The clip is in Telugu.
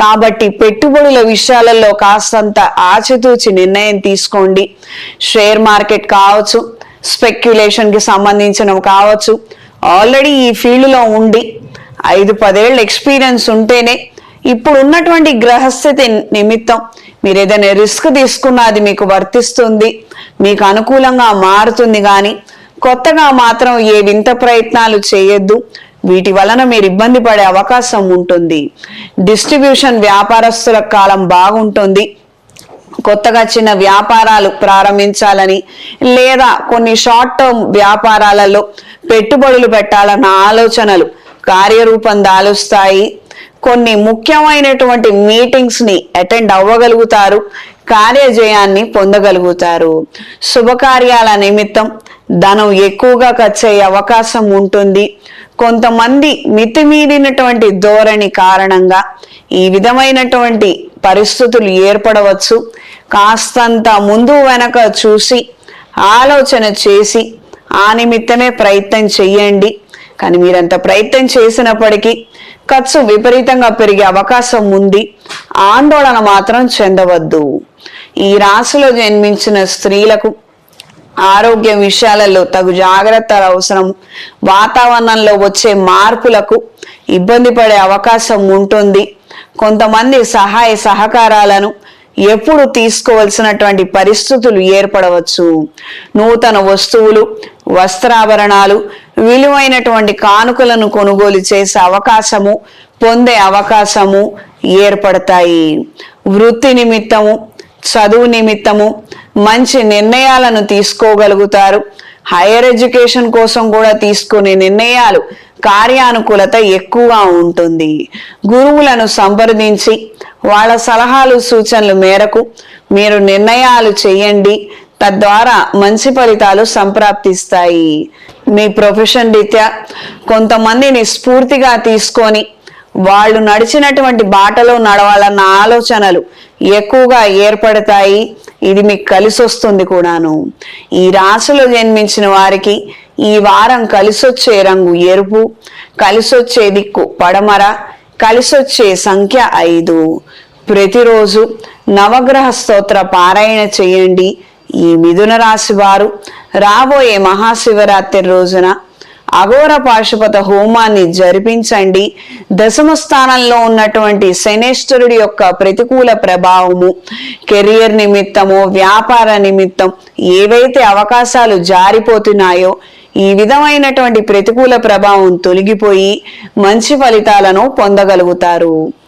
కాబట్టి పెట్టుబడుల విషయాలలో కాస్తంత ఆచితూచి నిర్ణయం తీసుకోండి. షేర్ మార్కెట్ కావచ్చు, స్పెక్యులేషన్కి సంబంధించినవి కావచ్చు, ఆల్రెడీ ఈ ఫీల్డ్లో ఉండి 5-10 ఏళ్ళ ఎక్స్పీరియన్స్ ఉంటేనే ఇప్పుడు ఉన్నటువంటి గ్రహస్థితి నిమిత్తం మీరు ఏదైనా రిస్క్ తీసుకున్నా అది మీకు వర్తిస్తుంది, మీకు అనుకూలంగా మారుతుంది. కానీ కొత్తగా మాత్రం ఏ వింత ప్రయత్నాలు చేయొద్దు. వీటి వలన మీరు ఇబ్బంది పడే అవకాశం ఉంటుంది. డిస్ట్రిబ్యూషన్ వ్యాపారస్తుల కాలం బాగుంటుంది. కొత్తగా చిన్న వ్యాపారాలు ప్రారంభించాలని లేదా కొన్ని షార్ట్ టర్మ్ వ్యాపారాలలో పెట్టుబడులు పెట్టాలన్న ఆలోచనలు కార్యరూపం దాలుస్తాయి. కొన్ని ముఖ్యమైనటువంటి మీటింగ్స్ ని అటెండ్ అవ్వగలుగుతారు, కార్యజయాన్ని పొందగలుగుతారు. శుభకార్యాల నిమిత్తం ధనం ఎక్కువగా ఖర్చయ్యే అవకాశం ఉంటుంది. కొంతమంది మితిమీరినటువంటి ధోరణి కారణంగా ఈ విధమైనటువంటి పరిస్థితులు ఏర్పడవచ్చు. కాస్తంత ముందు వెనక చూసి ఆలోచన చేసి ఆ నిమిత్తమే ప్రయత్నం చెయ్యండి. కానీ మీరంత ప్రయత్నం చేసినప్పటికీ ఖర్చు విపరీతంగా పెరిగే అవకాశం ఉంది. ఆందోళన మాత్రం చెందవద్దు. ఈ రాశిలో జన్మించిన స్త్రీలకు ఆరోగ్య విషయాలలో తగు జాగ్రత్తలు అవసరం. వాతావరణంలో వచ్చే మార్పులకు ఇబ్బంది పడే అవకాశం ఉంటుంది. కొంతమంది సహాయ సహకారాలను ఎప్పుడు తీసుకోవలసినటువంటి పరిస్థితులు ఏర్పడవచ్చు. నూతన వస్తువులు, వస్త్రాభరణాలు, విలువైనటువంటి కానుకలను కొనుగోలు చేసే అవకాశము, పొందే అవకాశము ఏర్పడతాయి. వృత్తి నిమిత్తము, చదువు నిమిత్తము మంచి నిర్ణయాలను తీసుకోగలుగుతారు. హైయర్ ఎడ్యుకేషన్ కోసం కూడా తీసుకునే నిర్ణయాలు కార్యానుకూలత ఎక్కువగా ఉంటుంది. గురువులను సంప్రదించి వాళ్ళ సలహాలు సూచనల మేరకు మీరు నిర్ణయాలు చేయండి. తద్వారా మంచి ఫలితాలు సంప్రాప్తిస్తాయి. మీ ప్రొఫెషన్ రీత్యా కొంతమందిని స్ఫూర్తిగా తీసుకొని వాళ్ళు నడిచినటువంటి బాటలో నడవాలన్న ఆలోచనలు ఎక్కువగా ఏర్పడతాయి. ఇది మీకు కలిసి వస్తుంది కూడాను. ఈ రాశిలో జన్మించిన వారికి ఈ వారం కలిసొచ్చే రంగు ఎరుపు, కలిసొచ్చే దిక్కు పడమర, కలిసొచ్చే సంఖ్య 5. ప్రతిరోజు నవగ్రహ స్తోత్ర పారాయణ చేయండి. ఈ మిథున రాశి వారు రాబోయే మహాశివరాత్రి రోజున అఘోర పాశుపత హోమాన్ని జరిపించండి. దశమ స్థానంలో ఉన్నటువంటి శనేశ్వరుడి యొక్క ప్రతికూల ప్రభావము కెరియర్ నిమిత్తము, వ్యాపార నిమిత్తం ఏవైతే అవకాశాలు జారిపోతున్నాయో ఈ విధమైనటువంటి ప్రతికూల ప్రభావం తొలగిపోయి మంచి ఫలితాలను పొందగలుగుతారు.